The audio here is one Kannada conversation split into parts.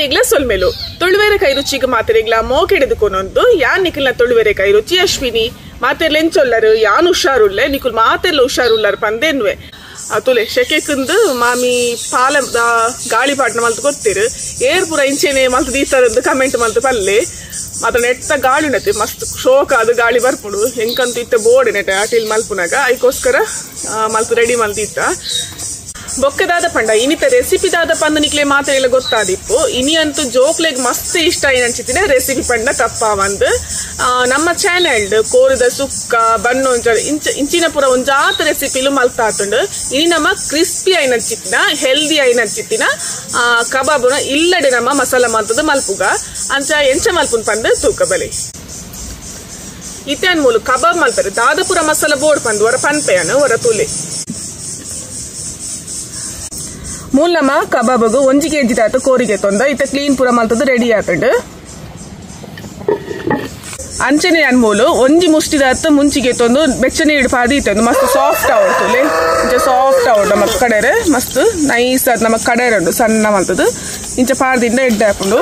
ಮಾತೆರೆಗ್ಲ ಸೊಲ್ಮೆಲು ತುಳುವೆರೆ ಕೈ ರುಚಿಗೆ ಮಾತೆರೆಗ್ಲ ಮೋಕೆಡೆದುಕೊನೊಂದು ಯಾನ್ ನಿಖಿಲ್ನ ತುಳುವೆರೆ ಕೈ ರುಚಿ ಅಶ್ವಿನಿ ಮಾತೆರ್ಲೆಂಚೊಲ್ಲರು ಯಾನ್ ಹುಷಾರುಲ್ಲೆ ನಿಖುಲ್ ಮಾತೆರ್ಲ ಹುಷಾರುಲ್ಲರ್ ಪಂದೆನ್ವೆ ಅತುಲೆ ಶೆಕೆಕಂದು ಮಾಮಿ ಪಾಲ ಗಾಳಿ ಪಾಟ್ನ ಮಲ್ತು ಗೊತ್ತಿರು ಏರ್ ಪೂರ ಇಂಚೆನೆ ಮಲ್ತು ದೀತರದ್ದು ಕಮೆಂಟ್ ಮಲ್ತು ಪಲ್ಲೆ ಮಾತ್ರ ನೆಟ್ಟ ಗಾಳಿ ಉಂಡತಿ ಮಸ್ತ್ ಶೋಕ ಅದು ಗಾಳಿ ಬರ್ಪುಡು ಹೆಂಕಂತ ಇತ್ತ ಬೋರ್ಡ್ ನೆಟ್ಟ ಆಟಿಲ್ ಮಲ್ಪುನಾಗ ಅದಕ್ಕೋಸ್ಕರ ಮಲ್ತು ರೆಡಿ ಮಲ್ತಿತ್ತ ಬೊಕ್ಕೆದಾದ ಪಂಡ ಇನಿತ ರೆಸಿಪಿ ದಾದ ಪಂದ ನಿಕ್ಲೆ ಮಾತೆಲ್ಲ ಗೊತ್ತಾದಿಪ್ಪು ಇನಿ ಅಂತೂ ಜೋಕ್ಲೆಗ್ ಮಸ್ತ್ ಇಷ್ಟ ಏನಂಚಿತ್ತಿನ ರೆಸಿಪಿ ಪಂಡ ತಪ್ಪ ಒಂದು ನಮ್ಮ ಚಾನೆಲ್ ಕೋರಿದ ಸುಕ್ಕ ಬನ್ನೊಂಚ ಇಂಚಿನ ಪುರ ಒಂಜಾತ ರೆಸಿಪಿಲು ಮಲ್ತಾತುಂಡು ಇನಿ ನಮ್ಮ ಕ್ರಿಸ್ಪಿ ಐನಂಚಿತ್ತಿನ ಹೆಲ್ದಿ ಐನಂಚಿತ್ತಿನ ಕಬಾಬುನ ಇಲ್ಲಡೆ ನಮ್ಮ ಮಸಾಲ ಮಲ್ತದ ಮಲ್ಪುಗ ಅಂಚ ಎಂಚ ಮಲ್ಪುನ್ ಪಂದ ತೂಕ ಬಲೆ ಇತ್ಯಾನ್ ಮೂಲು ಕಬಾಬ್ ಮಲ್ಪರೆ ದಾದಪುರ ಮಸಾಲ ಬೋರ್ಡ್ ಪಂದು ವರ ಪನ್ಪೆಯನು ವರ ತುಲೆ ಮೂಲ ನಮ್ಮ ಕಬಾಬಗು 1 kg ತಾತು ಕೋರಿಗೆ ತೊಂದ ಇತ್ತ ಕ್ಲೀನ್ ಪೂರ ಮಲ್ತದು ರೆಡಿ ಆತುಂಡು ಅಂಚನೆ ಅನ್ಮೂಲು 1 ಮುಷ್ಟಿದಾತು ಮುಂಚಿಗೆ ತೊಂದು ಬೆಚ್ಚನೆ ಇಡ್ಪಾದಿ ಇತ್ತಂದು ಮಸ್ತ್ ಸಾಫ್ಟ್ ಆವಡ್ತುಲೆ ಇಂಚ ಸಾಫ್ಟ್ ಆವಡ್ ನಮ್ಮ ಕಡೆರೆ ಮಸ್ತ್ ನೈಸ್ ಆದ್ ನಮ್ಮ ಕಡೆರೆ ಉಂಡು ಸಣ್ಣ ಮಲ್ತದು ಇಂಚ ಪಾರದಿಂದ ಎಡ್ಡೆ ಹಾಕೊಂಡು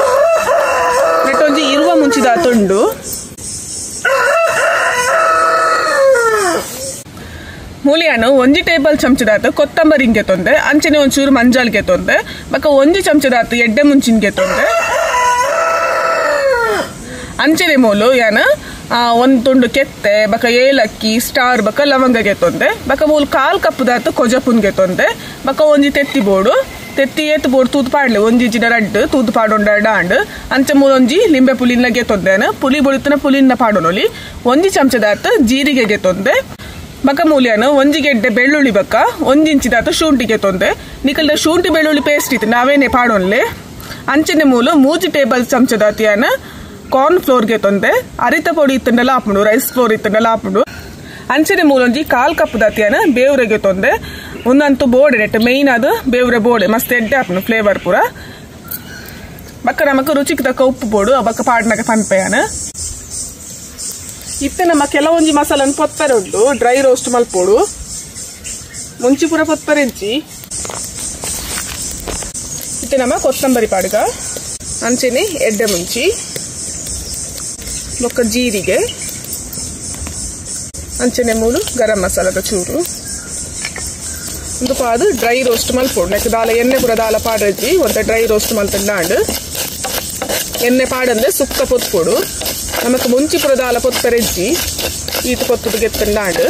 ನೆಟ್ಟೊಂಜಿ ಇರುವ ಮುಂಚಿದಾತುಂಡು ಮೂಲಿಯನ್ನು 1 ಟೇಬಲ್ ಚಮಚದಾತು ಕೊತ್ತಂಬರಿಗೆ ತೊಂದೆ ಅಂಚನೆ ಒಂಚೂರು ಮಂಜಾಲ್ಗೆ ತೊಂದೆ ಬಕ್ಕ 1 ಚಮಚದಾತು ಎಡ್ಡೆ ಮುಂಚಿನ್ಗೆ ತೊಂದೆ ಅಂಚನೆ ಮೂಲು ಯಾನ ಒಂದು ತುಂಡು ಕೆತ್ತೆ ಬಕ್ಕ ಏಲಕ್ಕಿ ಸ್ಟಾರ್ ಬಕ್ಕ ಲವಂಗಗೆ ತೊಂದೆ ಬಕ್ಕ ಮೂಲು 1/4 ಕಪ್ ದಾತು ಕೊಜಪುನ್ಗೆ ತೊಂದೆ ಬಕ್ಕ ಒಂಜಿ ತೆತ್ತಿ ಬೋಡು ತೆತ್ತಿ ಏತ್ ಬೋಡು ತೂತು ಪಾಡ್ಲೆ ಒಂಜಿಜಿನ ರಡ್ಡು ತೂತು ಪಾಡೊಂಡ ಡಾಂಡ್ ಅಂಚ ಮೂಲೊಂಜಿ ಲಿಂಬೆ ಪುಲಿನಗೆ ತೊಂದೆನ ಪುಲಿ ಬೊಳಿತನ ಪುಲಿನ ಪಾಡೊನೊಲಿ 1 ಚಮಚದಾತು ಜೀರಿಗೆಗೆ ತೊಂದೆ ಬಕ ಮೂಲ್ಯನು 1 ಗೆಡ್ಡೆ ಬೆಳ್ಳುಳ್ಳಿ ಬಕ್ಕ 1 ಇಂಚಿದಾತು ಶುಂಠಿಗೆ ತೊಂದೆ ನಿಕಲ್ದ ಶುಂಠಿ ಬೆಳ್ಳುಳ್ಳಿ ಪೇಸ್ಟ್ ಇತ್ತು ನಾವೇನೆ ಪಾಡೋನ್ಲೆ ಅಂಚನೆ ಮೂಲು 3 ಟೇಬಲ್ ಚಮಚದಾತಿಯನ ಕಾರ್ನ್ ಫ್ಲೋರ್ಗೆ ತೊಂದೆ ಅರಿತ ಪೊಡಿ ಇತ್ತಂಡಲ ಹಾಪುಂಡು ರೈಸ್ ಫ್ಲೋರ್ ಇತ್ತಂಡಲ ಹಾಪುಂಡು ಅಂಚನೆ ಮೂಲೊಂಜಿ 1/4 ಕಪ್ ದಾತಿಯನ ಬೇವ್ರೆಗೆ ತೊಂದೆ ಒಂದಂತೂ ಬೋಡೆ ನೆಟ್ ಮೇಯ್ನ್ ಅದು ಬೇವ್ರೆ ಬೋಡೆ ಮಸ್ತ್ ಎಡ್ಡೆ ಹಾಪುಂಡು ಫ್ಲೇವರ್ ಪೂರ ಬಕ್ಕ ನಮಕ್ ರುಚಿಗೆ ತಕ್ಕ ಉಪ್ಪು ಬೋಡು ಬಕ್ಕ ಪಾಡ್ನಾಗ ಪನ್ಪೆಯನ ಇತ್ತೆ ನಮ್ಮ ಕೆಲವೊಂಜಿ ಮಸಾಲನ್ ಪೊತ್ತರೆ ಉಂಟು ಡ್ರೈ ರೋಸ್ಟ್ ಮಲ್ಪೋಡು ಮುಂಚಿ ಪೂರ ಪೊತ್ತರೆಂಚಿ ಇತ್ತೆ ನಮ್ಮ ಕೊತ್ತಂಬರಿ ಪಾಡ್ಗ ಅಂಚೆನೆ ಎಡ್ಡೆ ಮುಂಚಿ ಬೊಕ್ಕ ಜೀರಿಗೆ ಅಂಚನೆ ಮೂಲು ಗರಂ ಮಸಾಲದ ಚೂರು ಒಂದು ಪಾದು ಡ್ರೈ ರೋಸ್ಟ್ ಮಲ್ಪೋಡು ನೆಕ್ ದಾಲ ಎಣ್ಣೆ ಪೂರ ದಾಲ ಪಾಡ್ರಜ್ಜಿ ಒಂದ ಡ್ರೈ ರೋಸ್ಟ್ ಮಲ್ತಂಡಾಂಡ್ ಎಣ್ಣೆ ಪಾಡಂದ್ರೆ ಸುಕ್ಕ ಪೊತ್ಪೋಡು ನಮಕ್ ಮುಂಚಿ ಪುರ ದಾಲ ಪೊತ್ತರೆಜ್ಜಿ ಈತ ಪೊತ್ತದು ಗೆತ್ತಂಡಾಂಡ್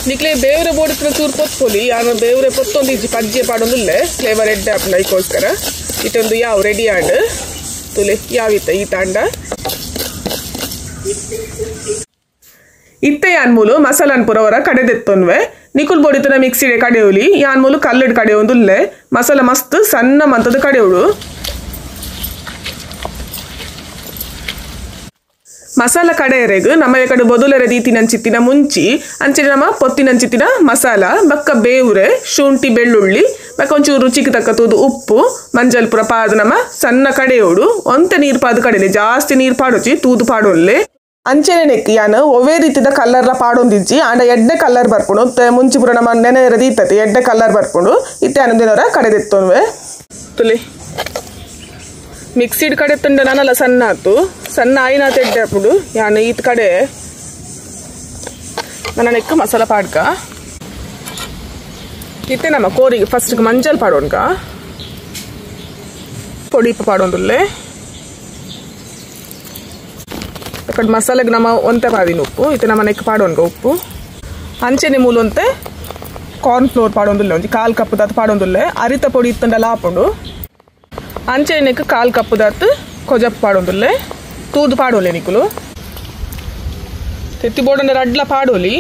ನಿಕ್ಲೆ ಬೇವ್ರೆ ಬೋಡಿನ ಚೂರು ಪೊತ್ಪೊಲಿ ಯಾನು ಬೇವ್ರೆ ಪೊತ್ತೊಂದು ಇಜ್ಜಿ ಪಜ್ಜೆ ಪಾಡೊಂದುಲ್ಲೆ ಫ್ಲೇವರ್ ಎಡ್ಡೆ ಹಾಪುಂಡು ಅದಕ್ಕೋಸ್ಕರ ಇತ್ತೊಂದು ಯಾವ ರೆಡಿ ಆಂಡ್ ತುಲೆ ಯಾವಿತ್ತ ಈ ತಾಂಡ ಇತ್ತೆ ಯಾನ್ ಮೂಲು ಮಸಾಲನ್ ಪುರವರ ಕಡೆದೆತ್ತೊನ್ವೆ ನಿಕುಲ್ ಬೋಡಿತನ ಮಿಕ್ಸಿಡೆ ಕಡೆಯುಲಿ ಯಾನ್ ಮೂಲು ಕಲ್ಲಡ್ ಕಡೆಯೊಂದುಲ್ಲೆ ಮಸಾಲ ಮಸ್ತ್ ಸಣ್ಣ ಮಂತದ ಕಡೆಯುಡು ಮಸಾಲ ಕಡೆಯರೆಗ್ ನಮ್ಮ ಕಡೆ ಬೊದುಲೆರೆ ದೀತಿನಂಚಿತ್ತಿನ ಮುಂಚಿ ಅಂಚೆ ನಮ್ಮ ಪೊತ್ತಿನಂಚಿತ್ತಿನ ಮಸಾಲ ಬಕ್ಕ ಬೇವ್ರೆ ಶುಂಠಿ ಬೆಳ್ಳುಳ್ಳಿ ಬಕ್ಕ ಒಂಚೂರು ರುಚಿಗೆ ತಕ್ಕ ತೂದು ಉಪ್ಪು ಮಂಜಲ್ ಪುರ ಪಾದು ನಮ್ಮ ಸಣ್ಣ ಕಡೆಯೋಡು ಒಂತೆ ನೀರು ಪಾದು ಕಡೆಲೆ ಜಾಸ್ತಿ ನೀರು ಪಾಡೋಚಿ ತೂದು ಪಾಡೊಲ್ಲೆ ಅಂಚೆನೆ ನೆಕ್ ಯಾನು ಒವೇ ರೀತಿದ ಕಲ್ಲರ್ಲ ಪಾಡೊಂದಿಜ್ಜಿ ಆಂಡ ಎಡ್ಡೆ ಕಲ್ಲರ್ ಬರ್ಪುಂಡು ಮುಂಚಿ ಪುರ ನಮ್ಮ ನೆನೆಯರ ದೀತತಿ ಎಡ್ಡೆ ಕಲ್ಲರ್ ಬರ್ಪುಂಡು ಇತ್ತೆ ಅನ್ನೊಂದಿನವರ ಕಡೆದೆತ್ತೊನ್ವೆ ತುಲಿ ಮಿಕ್ಸಿಡ್ ಕಡೆ ತುಂಡ ನಾನಲ್ಲ ಸಣ್ಣ ಆತು ಸಣ್ಣ ಆಯ್ನಾತ ಎಡ್ಡೆ ಹಾಪುಂಡು ಯಾನು ಈತ್ ಕಡೆ ನನ್ನ ನೆಕ್ ಮಸಾಲ ಪಾಡ್ಕ ಇತ್ತೆ ನಮ್ಮ ಕೋರಿಗೆ ಫಸ್ಟ್ ಮಂಜಲ್ ಪಾಡೋನ್ಕ ಪೊಡಿ ಪಾಡೊಂದುಲ್ಲೆ ಅಕಡೆ ಮಸಾಲೆಗೆ ನಮ್ಮ ಒಂತೆ ಪಾದಿನ ಉಪ್ಪು ಇತ್ತೆ ನಮ್ಮ ನೆಕ್ ಪಾಡೋನ್ಗ ಉಪ್ಪು ಅಂಚೆನೆ ಮೂಲೊಂತೆ ಕಾರ್ನ್ ಫ್ಲೋರ್ ಪಾಡೊಂದುಲ್ಲೆ ಒಂಜಿ 1/4 ಕಪ್ ದಾತು ಪಾಡೊಂದುಲ್ಲೆ ಅರಿತ ಪೊಡಿ ಇತ್ತಂಡಲ ಹಾಪುಂಡು ಅಂಚೆನೆ ನೆಕ್ 1/4 ಕಪ್ ದಾತು ಕೊಜಪ್ ಪಾಡೊಂದುಲ್ಲೆ ತೂದು ಪಾಡೋಲೆ ನಿಕುಲು ತೆತ್ತಿ ಬೋಡಂಡ ರಡ್ಲ ಪಾಡೋಲಿ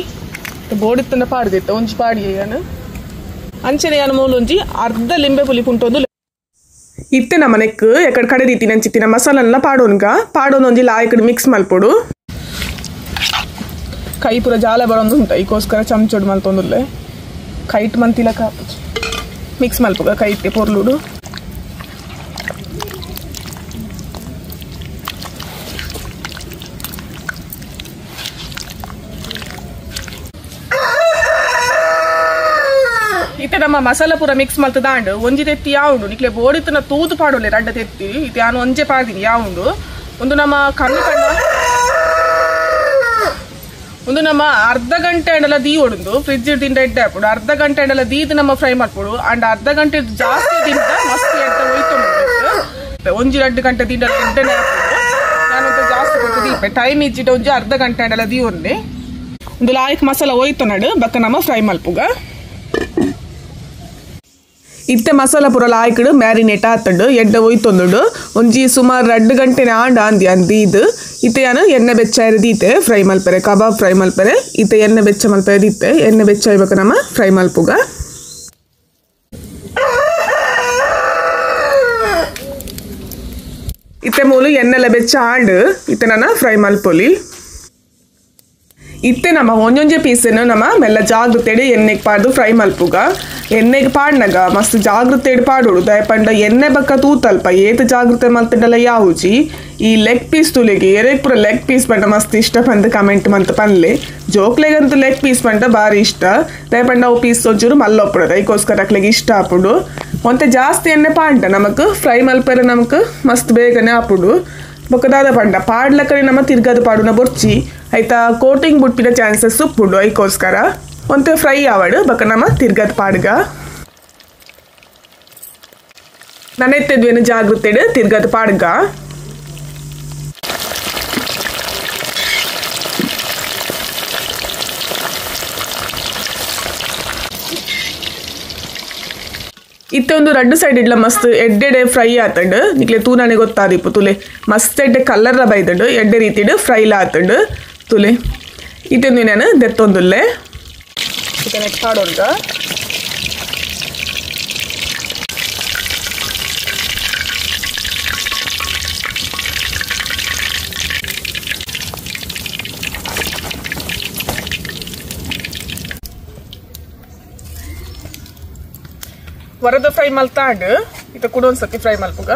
ಬೋಡಿತ್ತಂಡ ಪಾಡ್ದಿತ್ತ ಒಂಜಿ ಪಾಡಿ ಯಾನು ಅಂಚೆನೆ ಯಾನು ಮೂಲೊಂಜಿ ಅರ್ಧ ಲಿಂಬೆ ಪುಲಿ ಪುಂಟೊಂದು ಇತ್ತೆ ನಮ್ಮ ನೆಕ್ ಎಕಡೆ ಕಡೆ ರೀತಿ ನಂಚಿತ್ತಿನ ಮಸಾಲನ್ನ ಪಾಡೋನ್ಗ ಪಾಡೋನೊಂಜಿ ಲಾಯಕಡೆ ಮಿಕ್ಸ್ ಮಲ್ಪೊಡು ಕೈ ಪೂರ ಜಾಲ ಬರೋದು ಉಂಟ ಈಗೋಸ್ಕರ ಚಮಚೋಡು ಮಲ್ತೊಂದುಲ್ಲೆ ಕೈಟ್ ಮಂತಿಲ ಕಾಪುಜಿ ಮಿಕ್ಸ್ ಮಲ್ಪುಗ ಕೈಟ್ಗೆ ಪೊರ್ಲುಡು ನಮ್ಮ ಮಸಾಲ ಪೂರ ಮಿಕ್ಸ್ ಮಲ್ತದ ಅಂಡು ಒಂಜಿ ತೆತ್ತಿ ಯಾವುದು ನಿಕ್ಲೆ ಬೋಡಿತನ ತೂದು ಪಾಡೋಲೆ ರಡ್ಡ ತೆತ್ತಿ ಇದು ನಾನು ಒಂಜೆ ಪಾಡಿನಿ ಯಾವುದು ಒಂದು ನಮ್ಮ ಕಣ್ಣು ಒಂದು ನಮ್ಮ ಅರ್ಧ ಗಂಟೆ ಅಂಡಲ ದೀ ಹೊಡೆದು ಫ್ರಿಜ್ ದಿಂದ ಎಡ್ಡೆ ಹಾಕ್ಬಿಡು ಅರ್ಧ ಗಂಟೆ ಅಂಡಲ ದೀದು ನಮ್ಮ ಫ್ರೈ ಮಾಡ್ಬಿಡು ಅಂಡ್ ಅರ್ಧ ಗಂಟೆ ಜಾಸ್ತಿ ದಿಂದ ಮಸ್ತ್ ಎಡ್ಡೆ ಹೋಯ್ತು ಒಂಜಿ 2 ಗಂಟೆ ದಿಂದ ಎಡ್ಡೆನೆ ಹಾಕ್ಬಿಡು ನಾನು ಜಾಸ್ತಿ ಕೊಟ್ಟು ದೀಪೆ ಟೈಮ್ ಇಜ್ಜಿಟ್ಟು ಒಂಜಿ ಅರ್ಧ ಗಂಟೆ ಅಂಡಲ ದೀ ಒಂದೆ ಒಂದು ಲಾಯ್ಕ್ ಮಸಾಲ ಹೋಯ್ತು ನಡು ಬಕ್ಕ ನಮ್ಮ ಫ್ರೈ ಮಲ್ಪುಗ ಇತ್ತೆ ಮಸಾಲ ಪೂರ ಲಾಯ್ಕಡು ಮ್ಯಾರಿನೇಟ್ ಆತಂಡು ಎಡ್ಡೆ ಹೋಯ್ತೊಂದುಡು ಒಂಜಿ ಸುಮಾರು 2 ಗಂಟೆ ಆಂಡ ಅಂದಿ ಅಂದಿ ಇದು ಇತ್ತೆ ಯಾನು ಎಣ್ಣೆ ಬೆಚ್ಚ ದೀತೆ ಫ್ರೈ ಮಲ್ಪರೆ ಕಬಾಬ್ ಫ್ರೈ ಮಲ್ಪರೆ ಇತ್ತೆ ಎಣ್ಣೆ ಬೆಚ್ಚ ಮಲ್ಪರೆ ದೀತೆ ಎಣ್ಣೆ ಬೆಚ್ಚ ಇವಾಗ ನಮ್ಮ ಫ್ರೈ ಮಲ್ಪುಗ ಇತ್ತೆ ಮೂಲು ಎಣ್ಣೆಲ್ಲ ಬೆಚ್ಚ ಆಂಡು ಇತ್ತೆ ನನ್ನ ಫ್ರೈ ಮಲ್ಪೊಲಿ ಇತ್ತೆ ನಮ್ಮ ಒಂಜೊಂಜೆ ಪೀಸನ್ನು ನಮ್ಮ ಮೆಲ್ಲ ಜಾಗ್ರತೆಡಿ ಎಣ್ಣೆಗೆ ಪಾಡ್ದು ಫ್ರೈ ಮಲ್ಪುಗ ಎಣ್ಣೆಗೆ ಪಾಡ್ನಾಗ ಮಸ್ತ್ ಜಾಗ್ರತೆಡಿ ಪಾಡೋಡು ದಯಪಂಡ ಎಣ್ಣೆ ಬಕ್ಕ ತೂತಲ್ಪ ಏತು ಜಾಗ್ರತೆ ಮಲ್ತಂಡಲ್ಲ ಯಾವುಜಿ ಈ ಲೆಗ್ ಪೀಸ್ ತುಲಿಗೆ ಎರೆಗ್ ಪೂರ ಲೆಗ್ ಪೀಸ್ ಪಂಡ ಮಸ್ತ್ ಇಷ್ಟ ಬಂದು ಕಮೆಂಟ್ ಮಂತ ಪನ್ಲೆ ಜೋಕ್ಲೆಗಂತೂ ಲೆಗ್ ಪೀಸ್ ಪಂಡ ಬಾರಿ ಇಷ್ಟ ದಯಪಂಡ ಅವು ಪೀಸ್ ಒಂಚೂರು ಮಲ್ಲೊಪ್ಪುಡು ಅದಕ್ಕೋಸ್ಕರ ಅಕ್ಲೆಗೆ ಇಷ್ಟ ಆಪುಡು ಒಂತೆ ಜಾಸ್ತಿ ಎಣ್ಣೆ ಪಾಂಡ ನಮಕ್ ಫ್ರೈ ಮಲ್ಪರೆ ನಮಕ್ ಮಸ್ತ್ ಬೇಗನೆ ಆಪುಡು ಬೊಕ್ಕದಾದ ಪಂಡ ಪಾಡ್ಲಕ್ಕನೆ ನಮ್ಮ ತಿರ್ಗದ ಪಾಡುನ ಬೊರ್ಚಿ ಆಯ್ತಾ ಕೋಟಿಂಗ್ ಬುಟ್ಟಿನ ಚಾನ್ಸಸ್ ಉಪ್ಪುಡು ಅದಕ್ಕೋಸ್ಕರ ಒಂತೆ ಫ್ರೈ ಆವಡು ಬಕ್ಕ ನಮ್ಮ ತಿರ್ಗದ ಪಾಡ್ಗ ನನೆತ್ತೆದ್ವೇನು ಜಾಗ್ರತೆಡು ತಿರ್ಗದ ಪಾಡ್ಗ ಇತ್ತೆ ಒಂದು 2 ಸೈಡ್ ಇಡ್ಲ ಮಸ್ತ್ ಎಡ್ಡೆಡೆ ಫ್ರೈ ಆತಂಡು ನಿಕ್ಲೆ ತೂನಾನೆ ಗೊತ್ತಾದಿಪ್ಪು ತುಲೆ ಮಸ್ತ್ ಎಡ್ಡೆ ಕಲ್ಲರ್ಲ ಬೈದಂಡು ಎಡ್ಡೆ ರೀತಿಡು ಫ್ರೈಲ ಆತಂಡು ತುಲೆ ಇತ್ತೊಂದು ನಾನು ದೆತ್ತೊಂದುಲ್ಲೆ ನೆಟ್ ಪಾಡೋರ್ಗ ವರದ ಫ್ರೈ ಮಲ್ತಾಂಡು ಇತ್ತ ಕೂಡ ಒಂದ್ಸತಿ ಫ್ರೈ ಮಲ್ಪುಗ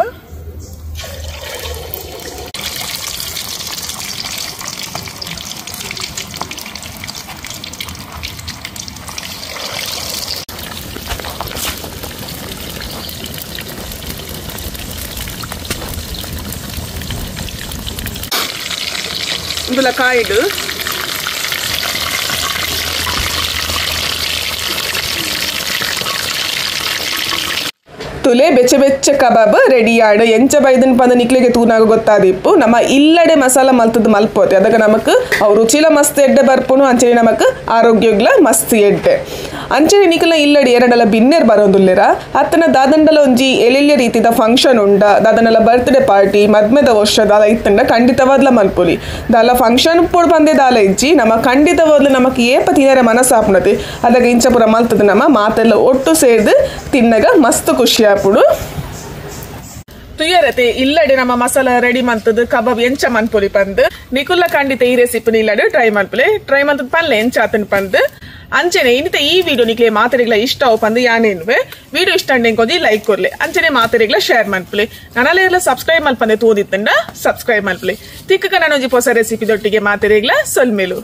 ಇಂದುಲ ಕಾಯಿಡು ತುಲೆ ಬೆಚ್ಚ ಬೆಚ್ಚ ಕಬಾಬ್ ರೆಡಿ ಆಡು ಎಂಚ ಬೈದನ್ ಪಂದ ನಿಕ್ಲಿಗೆ ತೂನಾಗ ಗೊತ್ತಾದಿಪ್ಪು ನಮ್ಮ ಇಲ್ಲಡೆ ಮಸಾಲ ಮಲ್ತದ್ದು ಮಲ್ಪೋತೆ ಅದಕ್ಕೆ ನಮಕ್ ಅವು ರುಚಿಲ ಮಸ್ತ್ ಎಡ್ಡೆ ಬರ್ಪುನು ಅಂಚನೆ ನಮಕ್ ಆರೋಗ್ಯಗ್ಲ ಮಸ್ತ್ ಎಡ್ಡೆ ಅಂಚನೆ ನಿಕಲ ಇಲ್ಲಡೆ ಎರಡಲ ಬಿನ್ನೆರ್ ಬರೋದುಲ್ಲೆರ ಅತ್ತನ ದಾದಂಡಲ ಒಂಜಿ ಎಲೆಲ್ಯ ರೀತಿದ ಫಂಕ್ಷನ್ ಉಂಡ ದಾದನಲ ಬರ್ತ್ಡೇ ಪಾರ್ಟಿ ಮದ್ಮೆದ ವರ್ಷ ದಾಲ ಇತ್ತಂಡ ಖಂಡಿತವಾದ್ಲ ಮಲ್ಪುಲಿ ದಾಲ ಫಂಕ್ಷನ್ ಪೋಡ್ ಬಂದೆ ದಾಲ ಇಜ್ಜಿ ನಮ್ಮ ಖಂಡಿತವಾದ್ಲು ನಮಕ್ ಏಪ ತಿನ್ನರೆ ಮನಸ್ಸಾಪುನತೆ ಅದಕ್ಕೆ ಇಂಚಪುರ ಮಲ್ತದ ನಮ್ಮ ಮಾತೆಲ್ಲ ಒಟ್ಟು ಸೇರ್ದು ತಿನ್ನಗ ಮಸ್ತ್ ಖುಷಿ ಆಪುಡು ತುಯ್ಯರತೆ ಇಲ್ಲಡೆ ನಮ್ಮ ಮಸಾಲ ರೆಡಿ ಮಂತದ ಕಬಾಬ್ ಎಂಚ ಮನ್ಪೊಲಿ ಪಂದ್ ನಿಕುಲ್ಲ ಖಂಡಿತ ಈ ರೆಸಿಪಿ ಇಲ್ಲಡೆ ಟ್ರೈ ಮಂತದ ಪನ್ಲೆ ಎಂಚ ಆತನ್ ಪಂದ್ ಅಂಚನೆ ಇನ್ನಿತ ಈ ವಿಡಿಯೋ ನಿಕ್ಲೆ ಮಾತಾಡಿಗ್ಲ ಇಷ್ಟ ಪಂದ್ ಯಾನೇನುವೆ ವಿಡಿಯೋ ಇಷ್ಟ ಅಂಕೊಂಜಿ ಲೈಕ್ ಕೊರ್ಲೆ ಅಂಚನೆ ಮಾತಾಡಿಗ್ಲ ಶೇರ್ ಮನ್ಪುಲೆ ನನ್ನಲ್ಲ ಸಬ್ಸ್ಕ್ರೈಬ್ ಮಲ್ಪಂದೆ ತೋದಿತ್ತಂಡ ಸಬ್ಸ್ಕ್ರೈಬ್ ಮಲ್ಪುಲೆ ತಿಕ್ಕ ನನೊಂಜಿ ಹೊಸ ರೆಸಿಪಿ ದೊಟ್ಟಿಗೆ ಮಾತಾಡಿಗ್ಲ ಸೊಲ್ಮೇಲು